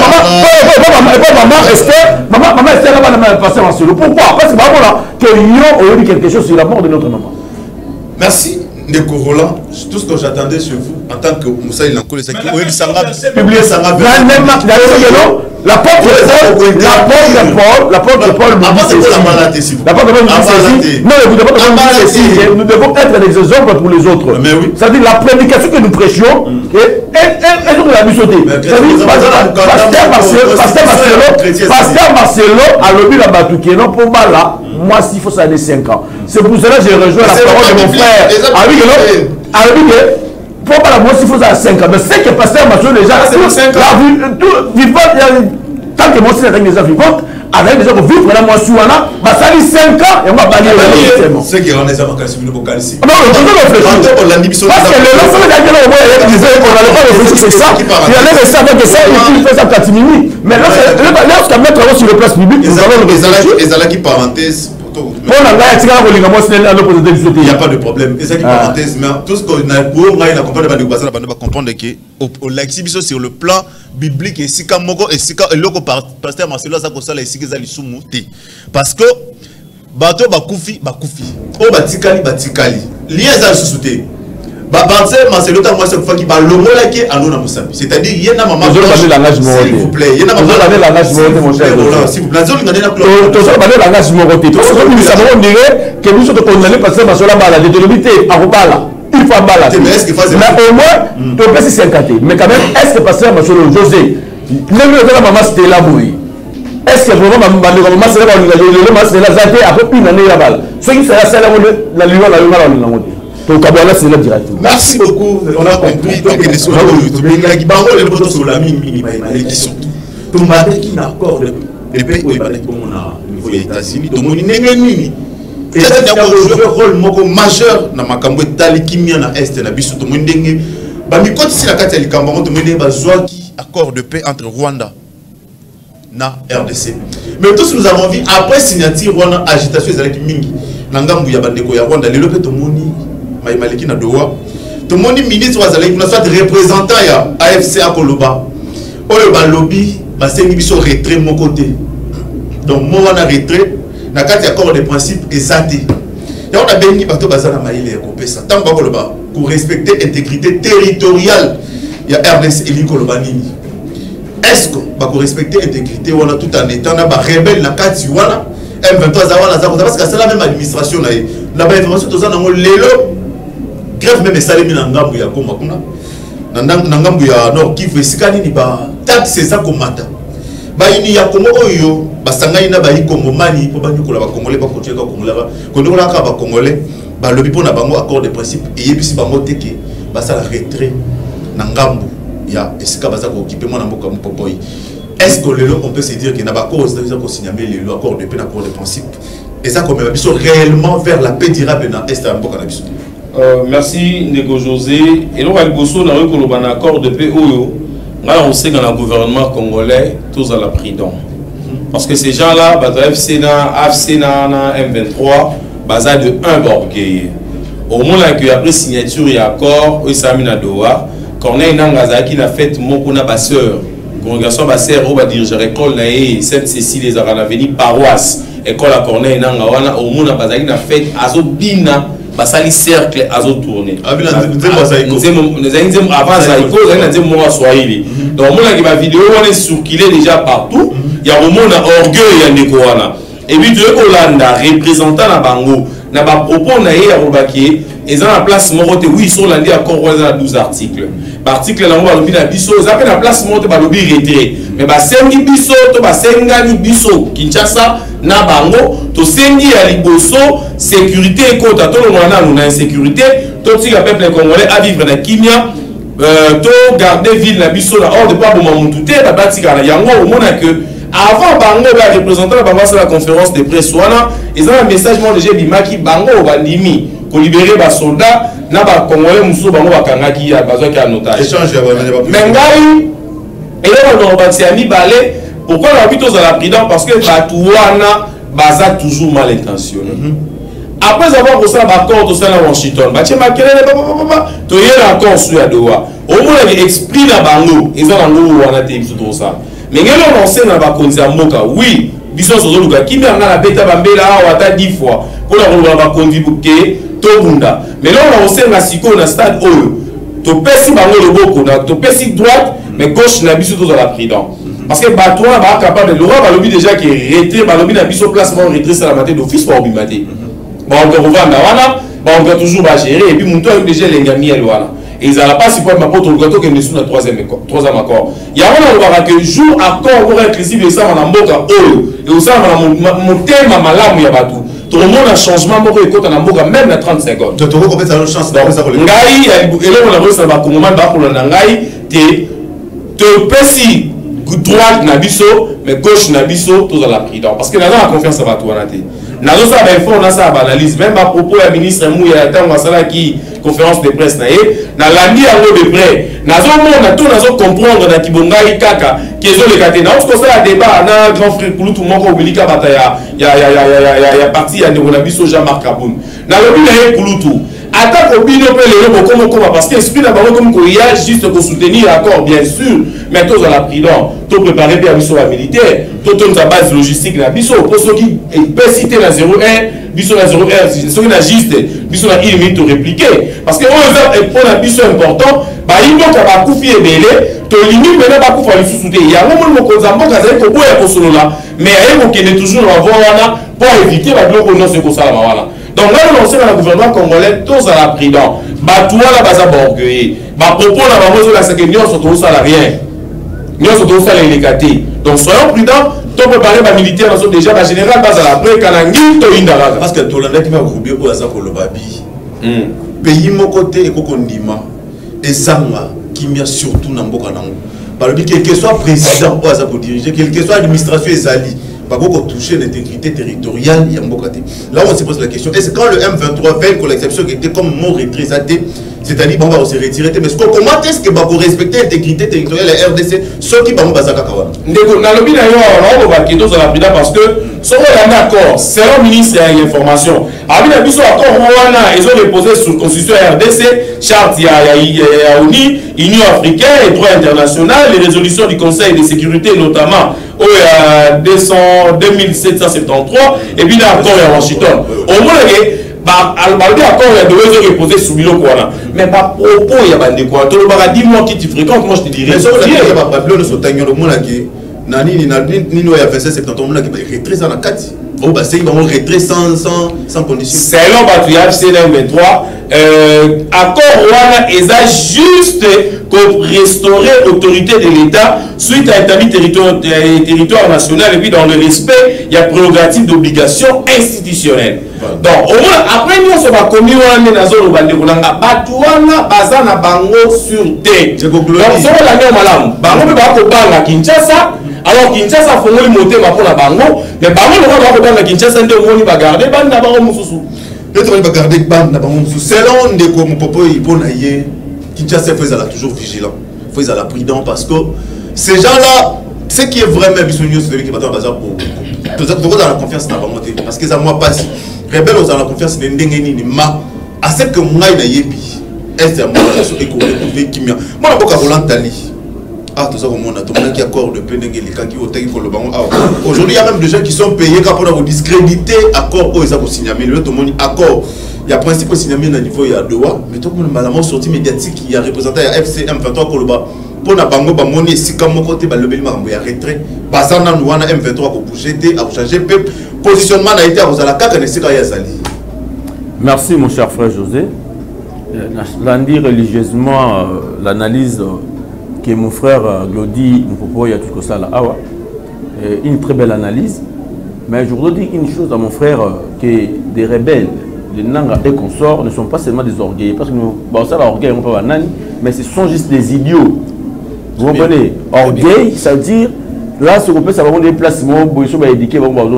[SPEAKER 1] maman Esther, maman Esther là-bas, Pasteur Marcelo. Pourquoi? Parce que voilà, que nous avons dit quelque chose sur la mort de notre maman.
[SPEAKER 2] Merci. Ndeko Roland, tout ce que j'attendais sur vous en tant que Moussa Ilanko, les sacs, publié Sanga. L'apôtre Paul nous devons être des exemples pour les autres. C'est-à-dire la prédication que nous prêchions est de la misauté. Pasteur Marcelo a le but à Batouké, non pour là, moi s'il faut ça aller 5 ans. C'est pour cela que j'ai rejoint la parole de mon frère. Pour pas la moi s'il faut ça à 5 ans. Mais c'est que Pasteur Marcelo déjà, tant que moi si les gens vivants, avec des gens qui vivent là, moi suis là, bah ça dit 5 ans et on va balayer le c'est qui on les a pas calcium le vocaliste.
[SPEAKER 1] Non, parce que le l'ensemble d'ailleurs au moins il disait qu'on allait pas réfléchir sur ça. Il allait rester avec ça et puis il fait ça catimini. Mais lorsqu'à mettre sur le place publique, nous allons le réfléchir.
[SPEAKER 2] Et ça qui parenthèse.
[SPEAKER 1] Il
[SPEAKER 2] n'y a pas de problème. Et ça qui parenthèse, mais tout ce qu'on a pour moi, il a compris de comprendre que l'exhibition sur le plan biblique et si comme moko et si comme le pasteur Marcelo ça comme ça les sikeza li sumuti parce que bato bakufi o batikali lié za susute ba pasteur Marcelo ta moi cette fois qui ba lomola qui ando na Mosambi c'est-à-dire yena maman s'il vous plaît yena maman mon cher s'il vous plaît zoli ngana na
[SPEAKER 1] to so ba le langage moroté to so ni ça on dirait que nous sommes condamnés pasteur Marcelo ba la détolobité à Rubala. Il faut emballer. Mais au moins, tu peux s'y 50. Mais quand même, est-ce que Pasteur Marcelo José, même le maman c'était là, oui. est-ce que vraiment après une année là-bas, ce qui sera celle la loi
[SPEAKER 2] merci beaucoup. On a compris que les gens sur la mine qui n'a accord de paix au niveau des États-Unis. Donc, on est et ça, c'est un rôle majeur dans ma cambo tali kimia na est na biso to mondenge ba mi koti la kati ya likambo to mondenge ba zwaki accord de paix entre Rwanda na RDC. Mais tous nous avons vu après signature wana agitation ezalaki mingi na ngambu ya bandeko ya Rwanda lelo pe to moni mai maliki na dowa to moni ministre wazalaki na soit représentant ya AFC akoloba oyo ba lobby ba sengi biso retrait mon côté. Donc moi wana retrait na kati accord de principe exacté. Et on a béni bateau bazana maïle et ça. Tant pour respecter l'intégrité territoriale, il y a RDC et l'Ikolobani. Est-ce que pour respecter l'intégrité, on a tout en étant là, rebelle na kati wana M23 zawana zawana parce que c'est la même administration là. La information tout ça dans le lelo grève même salemi na ngambu ya koma kuna. Na ngambu ya Nord Kivu sikani ni ba taxe ça komata. Ba ini ya komo oyo basangani na ba ikongomani po ba nyukola ba congolais ba kotieka congolais ko ndola ka ba congolais ba lobi po na bango accord de principe et yebisi bango teke ba sala retrait na ngambu ya esika baza ko occuper moi na mboka mpopoyi. Est-ce que lelo on peut se dire que na ba cause de ko signer le accord de paix na accord de principe et ça comme ba biso réellement vers la paix durable na est à mboka na biso.
[SPEAKER 3] Merci Ndeko José et là Bosso na ko lo na accord de paix oyo. Là, on sait que dans le gouvernement congolais, tous à la prison. Parce que ces gens-là, FCNA, M23, basé de un borgueil. Au moment où il y a pris signature et accord, il s'est mis à Doha. Corneille Nangaza qui a fait mon sœur, congrégation Basser, on va dire, je récolte Sainte-Cécile, les Aranaveni, paroisse, école à Corneille Nangawana, au moment où il a fait Azobina. Basali cercle azo tourner. Avant Zaïko, Swahili. Donc mon vidéo on est circulé déjà partout. Il y a au monde orgueil ya Ndekowana. Et puis de Hollanda représentant na bango na ba propos na ya Robaki et dans la place morote oui sur l'andi accord 12 articles. Article là on va lobby na biso, ça fait la place morote ba lobby retrait. Mais ba sengi biso to ba sengani biso Kinshasa na bango to sengi ya liboso sécurité et kota to le mwana na insécurité to tika peuple congolais à vivre na kimia to garder ville na biso na hors de pas bon mutute ba batika na yango au mona que avant bango ba représentant bango sur la conférence de presse wana ils ont un message moi déjà bimaki bango bandimi ko libérer ba soldats na ba congolais muso bango bakangaki ya bazwa ki anotage échange ya mais ngai et là on va dire ami balé pourquoi la plutôt à la prudence parce que Batouana baza toujours mal intentionné. Après avoir reçu l'accord de ça à Washington, Batia Makelele papa to yera encore sur la Doha. Au moins il exprime la bango, ils ont lango wana te tout ça. Mais ngelo on sait na ba konza moka, oui, biso zo luka kimi anga na beta bambela ata 10 fois pour la rola ba kondi buke to bunda. Mais là on sait na siko na stade oyo. To pesi bango le boko na to pesi droite mais gauche na biso to la prudence. Parce que Batouana va capable de l'aura, le lobby déjà qui est retrait, le lobby n'a plus au placement retrait sur la matière d'office pour oblimater. Bon, on peut revendre on peut toujours gérer et puis mon tour déjà les gamis à l'ouana. Et ils n'ont pas si pour ma pote au gâteau qui est sous le troisième accord. Il y a un endroit que jour accord pour inclusif et ça on a mboka et au sein mon thème à malam il y a pas tout. Tout le monde a changement moko et quand on a mboka même la 30 secondes. Tu trouves combien ça a une chance d'avoir ça pour les ngai et là on a reçu la comment va pour le ngai te pesi droite na biso mais gauche na biso tous à la prudence parce que nous avons confiance à Batouana te nazo ça ba info on a ça analyse même à propos ya ministre Mouya tango sala qui conférence de presse na landi yango de près nazo mona tout nazo comprendre na kibongai kaka kezo le kate na on ça débat na grand frère Kulutu moko obilika bata ya parti ya ndeko na biso Jean-Marc Kaboun na lobi na Kulutu attaque au bino pe le comme parce que esprit na bango comme il y a juste pour soutenir l'accord bien sûr mais tous à la prudence tout préparer bien biso la militaire tout sa base logistique la biso pour ceux qui peut citer la 01 biso la 01 ceux qui na juste biso la il minute répliquer parce que on est pour la biso important ba yimo ka ba kufi ebele to limite maintenant ba kufa le sous il y a un moment ko zambo ka zai ko boya ko solo là mais ayeko kene toujours avoir wana pour éviter ba bloko non c'est ko sala wana. Donc là, on sait dans le gouvernement congolais, tous à la prudence. Batouana baza borgueil. Ba propos la mamozo la seconde, nous sommes tous salariés. Nous sommes tous salariés. Donc soyons prudents. to préparer ba militaire sont déjà ba général bas à après kanangi to indara
[SPEAKER 2] parce que to landa ki ba kubie ko asa ko lobabi pays mon côté et ko kondima ezanga kimia surtout na mboka nango par le quel que soit président ou asa ko diriger quel que soit administration ezali pas beaucoup toucher l'intégrité territoriale il y a mboka te là on se pose la question est-ce quand le M23 fait que l'exception qui était comme mot retrait c'est-à-dire bon, on va se retirer mais comment est-ce que va respecter l'intégrité territoriale de la RDC ceux qui vont bazaka kawana
[SPEAKER 3] ndeko na lobi na yo on va quitter sur la président parce que ce qu'on est d'accord c'est le ministre de l'information avec la biso accord wana ils ont déposé sur constitution RDC charte ya Union africaine et droit international les résolutions du Conseil de sécurité notamment au 2773 et puis l'accord à Washington au moins malgré l'accord il y a deux reposés sous Milo Kouana mais pas propos il y a bande quoi tout le monde dit moi qui tu fréquentes moi je te dirais
[SPEAKER 2] mais ça il y a pas Babylone sur Tagnon le monde qui nani ni no ya 2773 monde qui retrait ça na 4 oh bah c'est ils vont retrait sans condition
[SPEAKER 3] c'est là battu c'est le 23 accord Kouana et ça juste pour restaurer l'autorité de l'État suite à l'établi territoire national et puis dans le respect il y a prérogative d'obligation institutionnelle. Donc au moins après nous on va commis on na zone bande kolanga batuana bazana bango sur terre. Donc so la nyo malamu bango be ba ko banga Kinshasa alors Kinshasa fongoli motema pour la bango mais bango le ba ko banga Kinshasa nde ngoni ba garder banda bango mususu.
[SPEAKER 2] Le travail ba garder banda bango mususu selon ndeko mopopo ipona ye Kinshasa faut être toujours vigilant, faut être prudent parce que ces gens-là, ce qui est vraiment bisogno, c'est celui qui va dans le bazar pour dans la confiance dans la montée parce que ça moi passe. Rebelle aux la confiance n'est n'engeni ni ma à ce que moi na yebi est moi relation économique kimia. Moi na boka volantali. Ah tout ça au monde tout monde qui accord de paix n'engeli quand qui au tegi pour le bango. Aujourd'hui il y a même des gens qui sont payés quand pour discréditer accord où ils ont signé mais le tout monde accord. Il y a principe signé à niveau il y a Doha mais tout le monde malalement sorti médiatique il y a représentant à FCM 23 Koloba pour na bango ba moni si comme côté ba lebeli ma ya retrait bazana nouana M23 ko bouger à changer peuple positionnement a été à la kaka ne sika ya sali.
[SPEAKER 1] Merci mon cher frère José. Lundi religieusement l'analyse que mon frère Glody Mpopo y a tout ça là awa une très belle analyse mais je voudrais dire une chose à mon frère que des rebelles les Nanga et consorts ne sont pas seulement des orgueils, parce que nous, bon, ça, l'orgueil, on peut pas nani, mais ce sont juste des idiots. Vous comprenez? Orgueil, ça veut dire, là, ce qu'on peut savoir, des placements,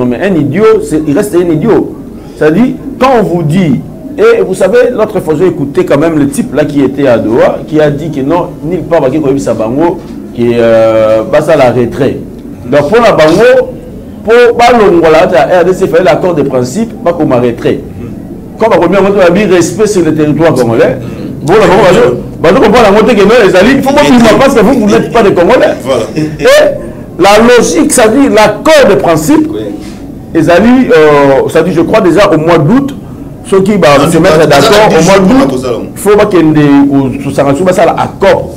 [SPEAKER 1] mais un idiot, il reste un idiot. Ça veut dire, quand on vous dit, et vous savez, l'autre fois, j'ai écouté quand même le type là qui était à Doha, qui a dit que non, nulle part, qui a Sabango, qui est à la retrait. Donc, pour la Bango, pour la RDC, il fallait l'accord de principe, pas comme un retrait. Comme on a mis respect sur le territoire congolais, bon, il faut pas parce que vous n'êtes pas des Congolais. Et la logique, ça dit l'accord de principe, ça dit, je crois déjà au mois d'août, ceux qui vont se mettre d'accord au mois d'août, il faut pas qu'il y ait un accord.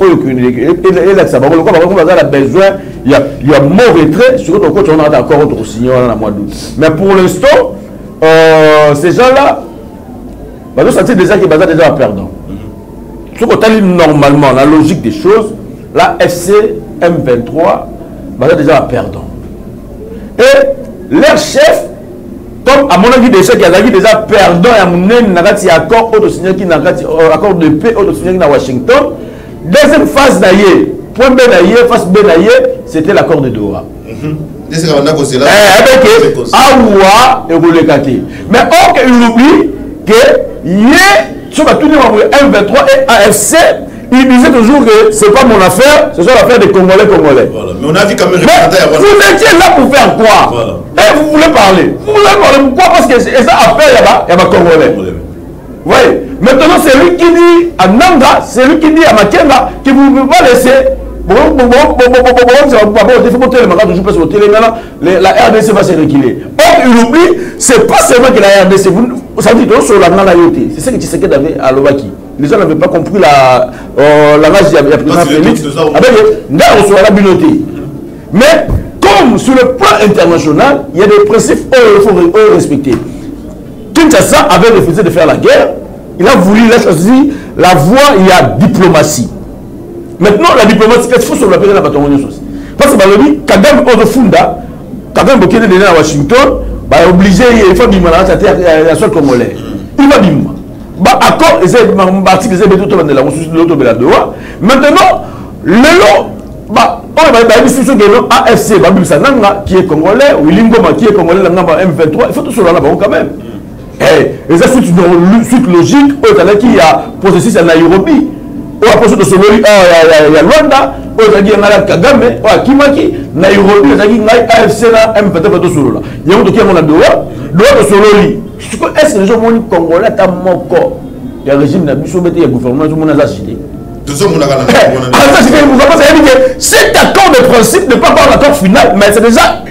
[SPEAKER 1] Il y a mot retrait, sur le côté on a d'accord au signé au mois d'août. Mais pour l'instant, ces gens-là, c'est déjà qui est déjà perdant. Ce qu'on a normalement, la logique des choses, la FC M23 est déjà perdant. Et leur chef, comme à mon avis, déjà perdant, il y a un accord de paix, signé à Washington. Deuxième phase d'ailleurs, point B d'ailleurs, phase B d'ailleurs, c'était l'accord de Doha. Avec Aoua et Roulekati. Mais or, il oublie que sur la tournée M23 et AFC, il disait toujours que ce n'est pas mon affaire, ce sont l'affaire des Congolais.
[SPEAKER 2] Voilà. Mais on a vu quand même.
[SPEAKER 1] Vous étiez là pour faire quoi? Voilà. Et vous voulez parler. Vous voulez parler pourquoi? Parce que ça affaire il y a Congolais. Vous voyez? Maintenant, c'est lui qui dit à Nanga, c'est lui qui dit à Makenga que vous ne pouvez pas laisser. La RDC va se reculer. Or, il oublie, c'est pas seulement que la RDC, ça dit que sur la Nanayoté, c'est ce que Tshisekedi avait à Lobaki. Les gens n'avaient pas compris la rage de la présidence Félix. Avec la communauté. Mais, comme sur le plan international, il y a des principes qu'il faut respecter. Kinshasa avait refusé de faire la guerre. Il a voulu choisir la voie, il y a diplomatie. Maintenant, la diplomatie, qu'est-ce qu'il faut sur la période de la bataille? Parce que Kagame Odofunda, Kagame Bokele est à Washington, bah obligé, il faut bimmer la seule congolais. Il va bimmer. Bah accord, et c'est l'article de l'auto de la Doha. Maintenant, le lot, bah, on va dire que AFC, qui est congolais, ou Lingoma qui est congolais, M23, il faut tout cela là-bas quand même. Et ça, c'est une suite logique, il y a processus à Nairobi. Ou après de Sololi, il y a Rwanda, il y a Kagame, il y a Kimaki, Nairobi, il y a AFC, M23, il y a un document de Doha, Doha de Sololi. Est-ce que les gens ont Congolais à mon corps? Il y a le régime il y a le gouvernement, tout le monde a acheté. Cet accord de principe n'est pas encore l'accord final, mais c'est déjà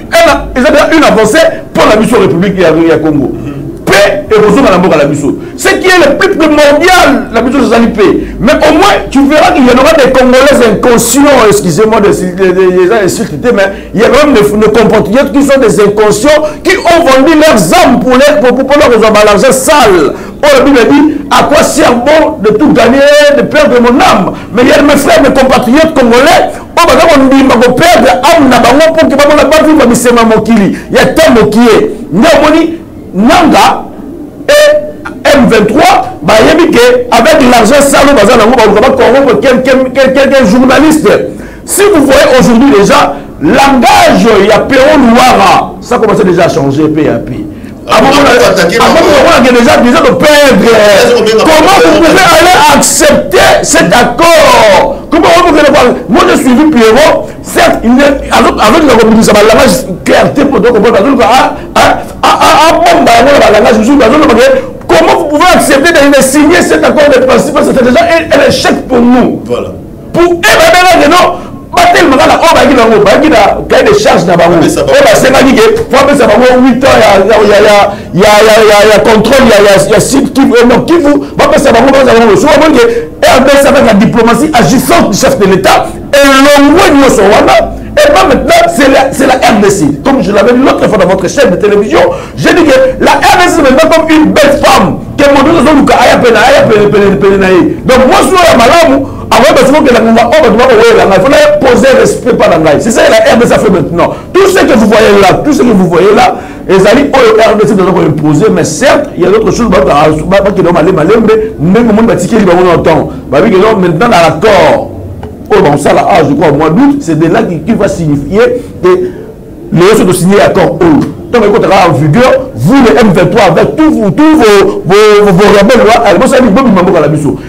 [SPEAKER 1] une avancée pour la mission République du Congo. Paix et ressources à la mission. Ce qui est le plus primordial, la mission de Zalipé. Mais au moins, tu verras qu'il y en aura des Congolais inconscients, excusez-moi de les insulter, mais il y a même nos compatriotes qui sont des inconscients qui ont vendu leurs âmes pour leur résoudre l'argent sale. Oh, la Bible dit, à quoi sert bon de tout gagner, de perdre mon âme? Mais il y a mes frères, mes compatriotes congolais, oh, bah, on dit, on perdre âme, pour que on n'a pas vu, il y a tant qui est. Nanga et M23, bah, avec l'argent sale, quelques journalistes. Si vous voyez aujourd'hui déjà, langage, il y a Péron Louara, ça commence déjà à changer, PAP. Avant on a déjà de perdre. Comment vous pouvez aller accepter cet accord? Comment vous pouvez le voir? Moi je suis vu Pierrot, certes, il est avec la communauté, ça va langage clarté pour donc comprendre. Comment vous pouvez accepter de signer cet accord de principe? C'est déjà un échec pour nous. Voilà. Pour eux, non. Il y a des charges dans la rue. Il y a contrôle, il y a site qui vous avec la diplomatie agissante du chef de l'État et et maintenant c'est la RDC. Comme je l'avais dit l'autre fois dans votre chaîne de télévision, j'ai dit que la RDC est maintenant comme une belle femme qui est montée dans donc moi je suis à Malamou. Il faut poser respect par la main. C'est ça que la RDC a fait maintenant. Tout ce que vous voyez là, les alliés au RDC doivent imposer, mais certes, il y a d'autres choses qui doivent aller mal, mais le monde va tirer longtemps. Maintenant, dans l'accord, je crois au mois d'août, c'est de là qui va signifier que les autres doivent signer l'accord. Donc, quand on est en vigueur, vous, les M23, avec tous vos rebelles,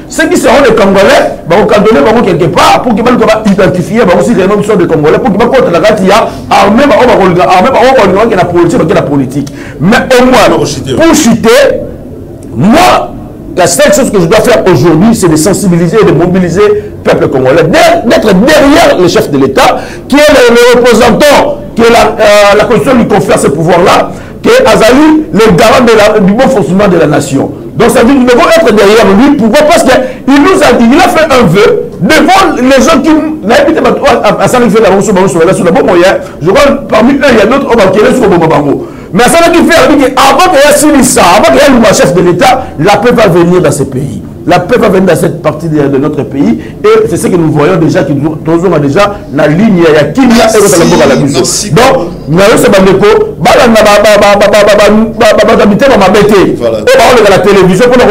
[SPEAKER 1] ceux qui seront des Congolais, vont cantonner quelque part pour qu'ils puissent identifier aussi les noms des Congolais, pour qu'ils puissent armer la politique. Mais au moins, pour chuter, moi, la seule chose que je dois faire aujourd'hui, c'est de sensibiliser et de mobiliser le peuple congolais, d'être derrière le chef de l'État, qui est le représentant, que la Constitution lui confère ce pouvoir-là, qui est Azali, le garant du bon fonctionnement de la nation. Donc ça veut dire que nous devons être derrière lui. Pourquoi? Parce qu'il nous a dit, il a fait un vœu devant les gens qui n'habitent pas à Saint-Lifé, je crois parmi eux, il y a d'autres qui sont sur le Bango. Mais à ça qui fait, avant qu'il y ait Silissa, avant qu'il y ait le chef de l'État, la paix va venir dans ce pays. La paix va venir dans cette partie de notre pays. Et c'est ce que nous voyons déjà, que nous avons déjà la ligne, il y a Kenya et la mission. Donc, nous avons ce bandeko, la télévision pour le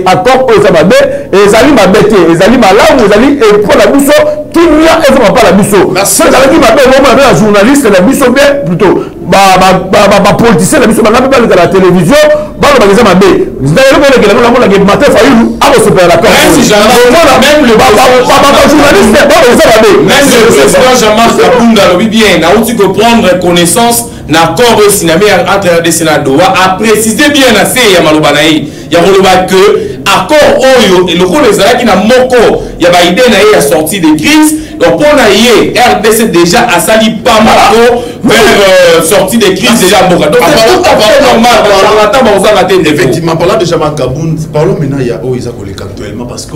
[SPEAKER 1] accord aux Amabé, et les alliés m'abêtés, les alliés malades, les alliés pour la mission, qui n'y a pas la mission. C'est un journaliste, la mission bien plutôt. Politicien, la mission, la télévision,
[SPEAKER 3] prendre connaissance l'accord entre RDC et Doha a précisé bien assez ya malobanaï ya koloba que accord oyo et le coup les alaki na moko ya ba idée na ya sortie de crise donc pour na yé RDC déjà a sali pas mal vers sortie de crise déjà moko donc c'est tout à fait normal
[SPEAKER 2] effectivement parlant déjà Makabund parlons maintenant il y a Oisa Koleka actuellement parce que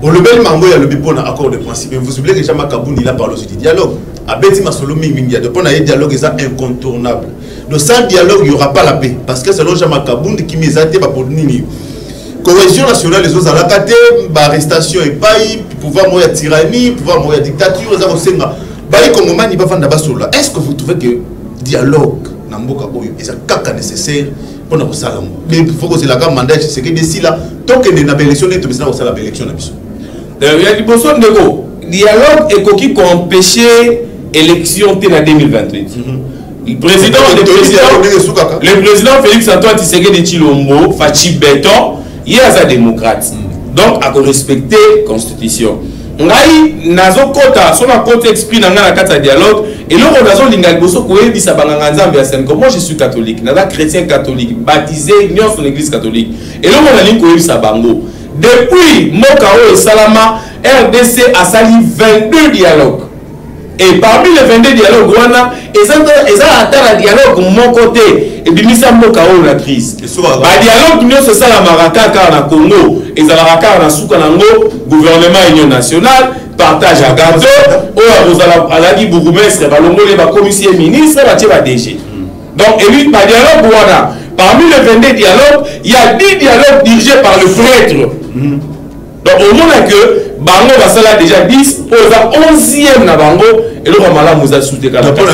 [SPEAKER 2] au lebel mango ya le bipona accord de principe vous oubliez que Jama Kabound il a parlé aussi du dialogue à Betty Masolo Mingi de pona dialogue est incontournable donc sans dialogue il y aura pas la paix parce que selon Jama Kabound qui m'exate ba pour nini cohésion nationale les autres à la cate ba arrestation et pas pouvoir moya tyrannie pouvoir moya dictature ça au senga ba comme mani ba fanda basola est-ce que vous trouvez que dialogue na mboka oyo eza kaka nécessaire pona ko sala mais il faut que c'est la gamme mandat c'est que d'ici là tant que na élection ne tobisa ko sala élection na biso
[SPEAKER 3] il y a liboso ndeko dialogue ekoki ko empêcher élection en 2028 le président Félix Antoine Tshisekedi Tshilombo Fachi Beton il est un démocrate donc à respecter constitution ngai nazo kota sona côté esprit na ngana kata dialogue et là on nazo linga liboso ko yebisa banganga nzambe ya Senko moi je suis catholique naza chrétien catholique baptisé union sur l'église catholique et là on a linga ko yebisa bango depuis moka o salama RDC a sali 22 dialogues et parmi les 22 dialogues wana eza atala dialogue mon côté et bimisa moka o la crise ba dialogue nous c'est ça la marakaka na Congo et ça la rakaka na suka nango gouvernement union nationale partage à gâteau o rozala aladi bourgmestre balongole ba commissaire ministre ba tie ba DG donc et lui ba dialogue wana parmi les 22 dialogues il y a 10 dialogues dirigés par le prêtre donc au moins que bango basala déjà 10 pour la 11e na bango et le ramala muza souté kana
[SPEAKER 2] pour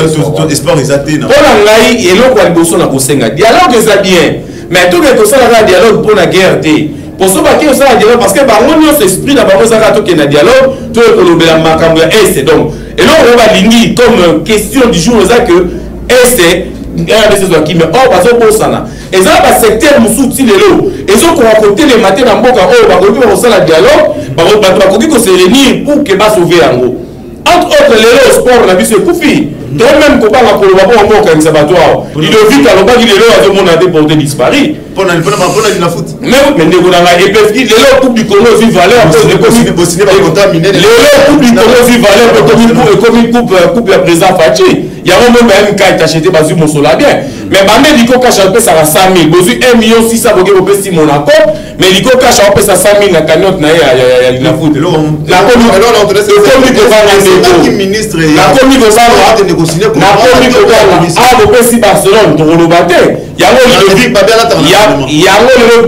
[SPEAKER 2] espoir exacté na
[SPEAKER 3] pour ngai et le kwa liboso na kosenga dialogue ça bien mais tout que ça la dialogue pour la guerre té pour ça ba ki ça dialogue parce que bango nyo esprit na bango ça to ke na dialogue to ko lobela makambo ya est donc et là on va lingi comme question du jour ça que est RDC qui mais oh bazo bosana et ça ba secteur musuti lelo et ça ko raconter les matins na mboka oh ba ko ko ça la dialogue ba ko ko se réunir pour que ba sauver yango entre autres lelo sport na biso kufi de même ko ba ko ba bon ko conservatoire il vite alors ba lelo azo mona déporté disparu
[SPEAKER 2] pour na foot
[SPEAKER 3] mais ndeko na et parce que lelo coupe du Congo vi valeur à cause de Covid
[SPEAKER 2] bosnie ba contaminé
[SPEAKER 3] lelo coupe du Congo vi valeur comme la président Fachi il y a un moment même quand il acheté basu mosola bien mais bande liko cash un peu ça va 100 000 bozu 1 million 600 boge au pesi Monaco mais liko cash un peu ça 100 000 na cagnotte na la foot la commis alors on te laisse le
[SPEAKER 2] ministre
[SPEAKER 3] la commis de ça
[SPEAKER 2] de négocier pour
[SPEAKER 3] la commis de ça ah au pesi Barcelone to le bater il y a un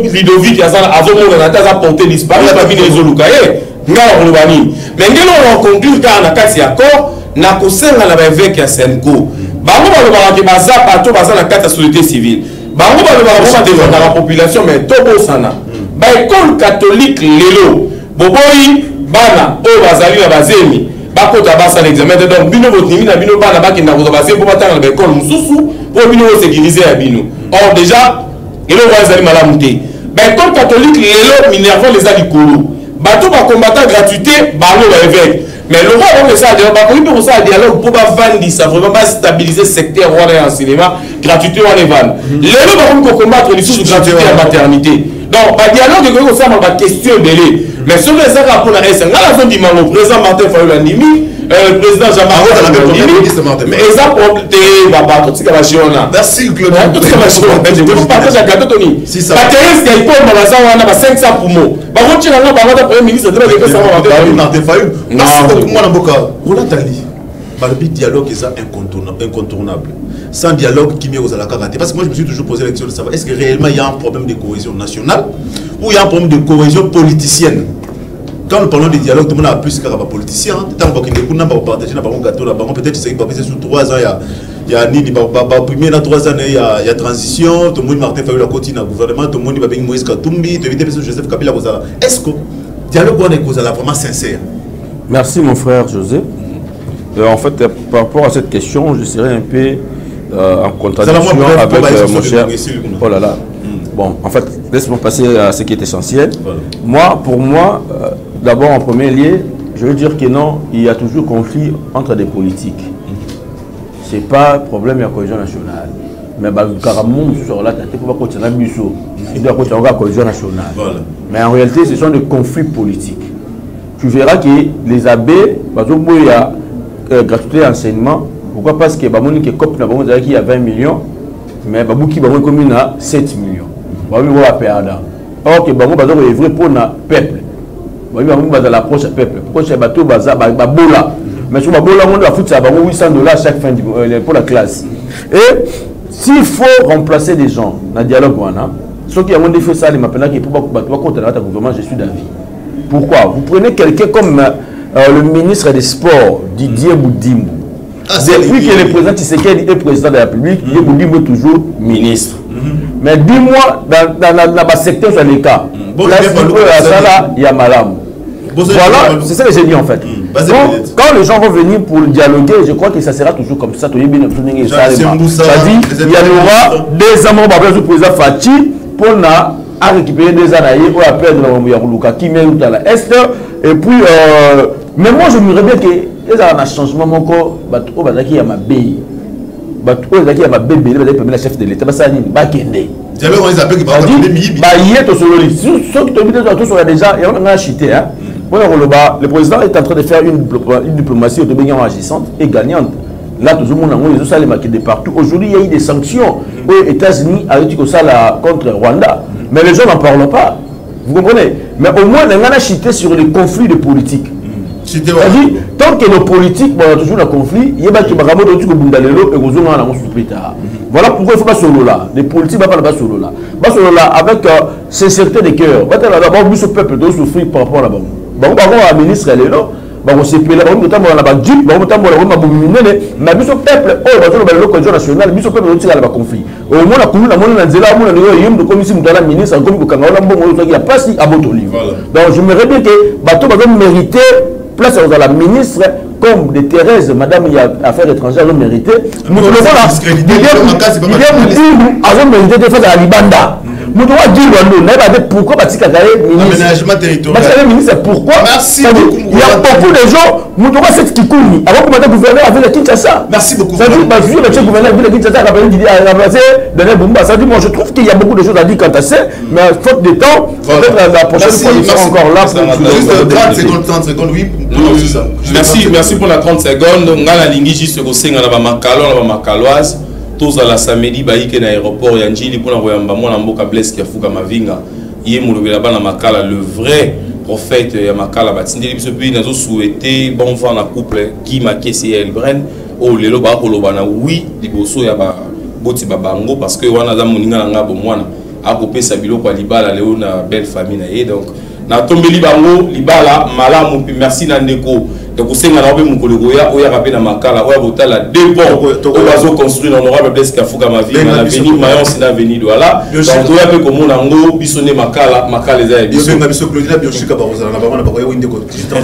[SPEAKER 3] Ludovic qui a ça avant mon na ta porter disparu pas bien les olukaye ngala ko bani mais ngelo on conclure quand na kati accord na kosenga na évêque ya Senko bango balobaka ke baza bato baza na kati ya société civile bango balobaka ko défendre la population mais to bosana ba école catholique lelo boboyi bana o bazali na bazemi bakota basa l'examen donc bino botimi na bino bana bakenda ko bazemi po batanga na école mususu po bino o sécuriser ya bino or déjà elo bazali malamu te ba école catholique lelo minerva les a likolo bato ba combattant gratuité bango ba évêque mais le roi on ça dialogue ça dialogue pour vendre ça vraiment pas stabiliser secteur en cinéma gratuité on est vendre les gens vont combattre les sous gratuité en maternité donc pas dialogue que ça ma question belé mais sur les ça pour la S ngala zone dimanche président Martin Fayulu Ndimi président Jean-Marc mais exemple va pas tout ce que va chiona
[SPEAKER 2] merci Claude
[SPEAKER 3] tout ce que va chiona je partage à gâteau Tony matériel qui pour ma ça on a 500 pour moi par contre tu n'as pas premier ministre de la défense
[SPEAKER 2] Martin Fayulu non moi na boka on a tali le dialogue est ça incontournable sans dialogue qui met aux alakagate parce que moi je me suis toujours posé la question de savoir est-ce que réellement il y a un problème de cohésion nationale ou il y a un problème de cohésion politicienne. Quand nous parlons de dialogue, tout le monde a plus qu'un politicien. Tant qu'on a partagé un gâteau, peut-être que c'est sur 3 ans, il y a ni premier 3 ans, il y a transition, tout le monde Martin Fayulu continue au gouvernement, tout le monde va bien Moïse Katumbi, tu éviter Joseph Kabila. Est-ce que le dialogue est vraiment sincère?
[SPEAKER 1] Merci mon frère José. En fait, par rapport à cette question, je serais un peu en contradiction avec mon cher. Oh là là. Bon, en fait, laisse-moi passer à ce qui est essentiel. Voilà. Pour moi, d'abord en premier lieu, je veux dire que non, il y a toujours conflit entre des politiques. Ce n'est pas un problème de la cohésion nationale. Mais carrément, sur la tête, il faut pas continuer à bureau. Il doit continuer à la cohésion nationale. Voilà. Mais en réalité, ce sont des conflits politiques. Tu verras que les abbés, par exemple, il y a gratuité d'enseignement. Pourquoi? Parce que il y a 20 millions, mais il y a 7 millions. Or que bango bazo œuvrer pour na peuple. Bango bazo l'approche peuple. Pourquoi c'est bateau baza babola. Mais sur babola on va foutre ça bango $800 chaque fin pour la classe. Et s'il faut remplacer des gens dans dialogue wana, ceux qui ont fait ça les m'appellent qui pour pas contre la gouvernement, je suis d'avis. Pourquoi? Vous prenez quelqu'un comme le ministre des Sports Didier Boudimbo. Depuis que le président Tshisekedi est président de la République, il est toujours ministre. Mais dis-moi, dans le secteur sur les cas, il y a Malam. Voilà, c'est ça que j'ai dit en fait. Donc, quand les gens vont venir pour dialoguer, je crois que ça sera toujours comme ça. C'est-à-dire, il y aura des amants du président Fachi pour récupérer des années ou à perdre la qui met dans la Est. Et puis, mais moi je me rappelle que il y a un changement encore, il y a ma bébé. Il y a ma bébé, le chef de l'État, ça va kende. J'avais on les appelle qui va déjà, il y a un chité. Le président est en train de faire une diplomatie enrichissante et gagnante. Là, tout le monde a de partout. Aujourd'hui, il y a eu des sanctions aux États-Unis contre Rwanda. Mais les gens n'en parlent pas. Vous comprenez? Mais au moins, on a chité sur les conflits de politique. C'est-à-dire, tant que nos politiques ont toujours un conflit, il y a des voilà pourquoi il ne faut pas solo là. Les politiques ne vont pas solo là. Pas solo là avec sincérité de cœur. D'abord, nous, ce peuple doit souffrir par rapport à la banque. Par rapport à la ministre, elle est là. C'est plus là, on a la Jeep, on a mais le peuple, oh, national, le peuple doit la conflit. Au moins, la commune, la ministre, il n'y a pas si à votre livre. Donc, je me répète que Bateau va mériter place à la ministre comme de Thérèse, madame il y a affaires étrangères, elle a mérité. Nous avons mérité de faire à la Libanda. Nous devons dire pourquoi l'aménagement territorial. Pourquoi? Merci beaucoup. Il y a beaucoup de gens, nous devons cette Kikouni. Avant que le gouverneur avait le Kinshasa. Merci beaucoup. Ça dit, le gouverneur avait le Kinshasa, moi je trouve qu'il y a beaucoup de choses à dire quant à ça, mais faute de temps, peut-être la prochaine fois, nous serons encore là. Juste 30 secondes, oui.
[SPEAKER 3] Merci pour la 30 secondes. On a la ligne juste au sein de la Macaloise. Tous à la samedi, baïke na aéroport Yanjili pour envoyer un mboka blesse qui a fouga mavinga. Yé moulobela bana makala le vrai prophète ya makala batindeli biso puis nazo souhaiter bon vent na couple qui maké CL Bren o lelo ba koloba na oui liboso ya ba boti babango parce que wana za moninga na ngabo mwana akopesa biloko ya libala leo na belle famille na ye donc na tombeli bango libala malamu puis merci na ndeko. Donc, vous savez, on a makala, on a deux ponts, on va construire l'honorable Blaise Kafouga ma vie, on a venu Mayon, c'est l'avenue de là. Donc, on a peu comme on a un bisonné makala,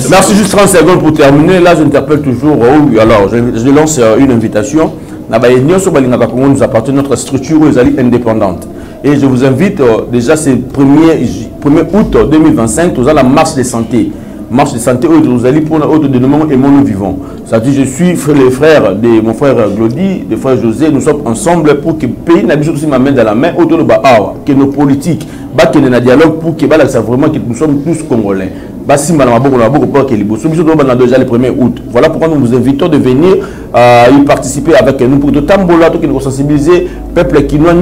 [SPEAKER 1] merci, juste 30 secondes pour terminer. Là, j'interpelle toujours. Alors, je lance une invitation. Nous appartient notre structure indépendante. Et je vous invite, déjà, c'est 1er août 2025, nous avons la marche de santé. Marche de santé, nous allons pour notre dénommement et mon vivant. C'est-à-dire, je suis les frères de mon frère Glody, de frère José, nous sommes ensemble pour que le pays n'habite aussi ma main dans la main, autour de que nos politiques, que nos dialogues pour que vraiment que nous sommes tous Congolais. Déjà le 1er août. Voilà pourquoi nous vous invitons de venir y participer avec nous pour tout tambola, tout qui nous sensibiliser, peuple qui nous a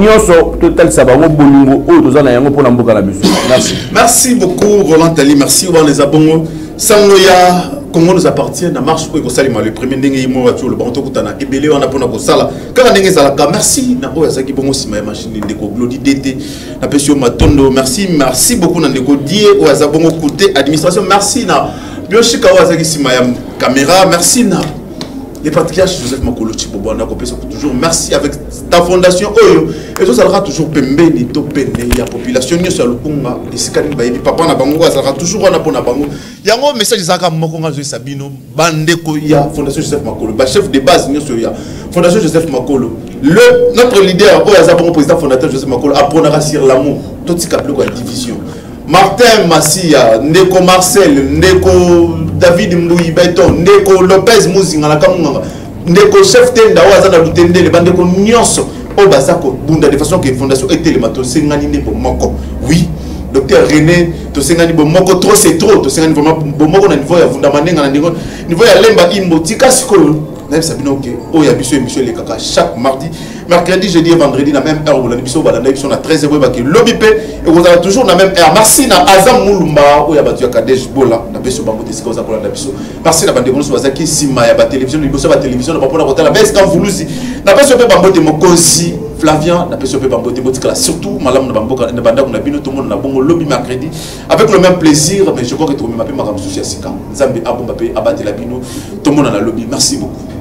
[SPEAKER 1] total sabaron bolingo pour merci.
[SPEAKER 2] Merci beaucoup Roland Tali, merci Oban les abongo. Sangoya Congo nous appartient na marche pour Salima le premier ndenge mo watu le banto kutana ebele wana pona ko sala kala ndenge zalaka merci na oya zaki bongo sima machine ndeko Glody DT na pesio matondo merci beaucoup na ndeko die oya za bongo côté administration merci na bioshika oya zaki sima ya caméra merci na les patriarches Joseph Makolo Chibobo na ko peso toujours merci avec ta fondation oyo et tout ça sera toujours pembeni to pene ya population nyo sur le punga isikani bayebi papa na bango ça sera toujours wana pona bango yango message zaka moko nga Joyce Sabino bandeko ya fondation Joseph Makolo ba chef de base nyo sur ya fondation Joseph Makolo notre leader oyo azabongo président fondateur Joseph Makolo apronera sur l'amour tout ce capable quoi division Martin Massia, Ndeko Marcel, Ndeko David Mbouyi Beton, Ndeko Lopez Muzinga la Kamunga, Ndeko chef tenda Wazana Lutende, les bandeko Nyonso, Obasako, Bunda de façon que la fondation était le matin, Sengani Nebo Moko. Oui, docteur René, to Sengani Bomoko, trop c'est trop, to Sengani Bomoko, na niveau ya Vundamane, na niveau ya Lemba Imbo, Tika Sikolo. Même Sabino, ok, oh, il y a émission les caca chaque mardi, mercredi, jeudi et vendredi, la même heure, on a émission à 13h, lobby et vous avez toujours la même heure. Merci à Azam Moulumba, où il y a battu à Kadej Bola, la baisse au banco de Sikoza pour la biso. Merci à la bande de Bonsoazaki, Sima, il y a la télévision, il y a la télévision, il y a la baisse quand vous l'usez. La baisse au Bambo de Mokosi, Flavien, la baisse au Bambo de Motika, surtout, Madame Bamboka, le Banda, on a bien tout le monde, on a bon lobby mercredi, avec le même plaisir, mais je crois que tout le monde m'a appelé Madame Soucia Sika, Zambi Abou Mbappé, Abate Labino, tout le monde a lobby. Merci beaucoup.